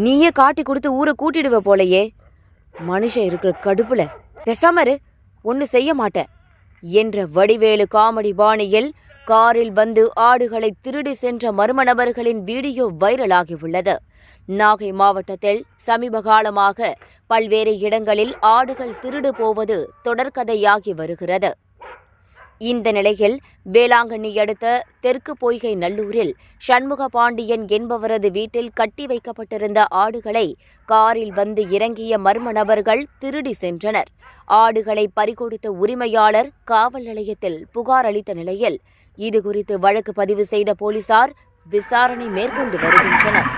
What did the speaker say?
நீயே காட்டி கொடுத்து ஊரை கூட்டிடுவ போலையே. மனுஷன் இருக்கிற கடுப்புல பேசாம இரு, ஒன்னு செய்ய மாட்டேன் என்ற வடிவேலு காமெடி பாணியில் காரில் வந்து ஆடுகளை திருடி சென்ற மர்ம நபர்களின் வீடியோ வைரலாகியுள்ளது. நாகை மாவட்டத்தில் சமீப காலமாக பல்வேறு இடங்களில் ஆடுகள் திருடு போவது தொடர்கதையாகி வருகிறது. இந்த நிலையில் வேளாங்கண்ணி அடுத்த தெற்கு பொய்கை நல்லூரில் சண்முக பாண்டியன் என்பவரது வீட்டில் கட்டி வைக்கப்பட்டிருந்த ஆடுகளை காரில் வந்து இறங்கிய மர்ம நபர்கள் திருடி சென்றனர். ஆடுகளை பறிகொடுத்த உரிமையாளர் காவல் நிலையத்தில் புகார் அளித்த நிலையில் இதுகுறித்து வழக்கு பதிவு செய்த போலீசார் விசாரணை மேற்கொண்டு வருகின்றனர்.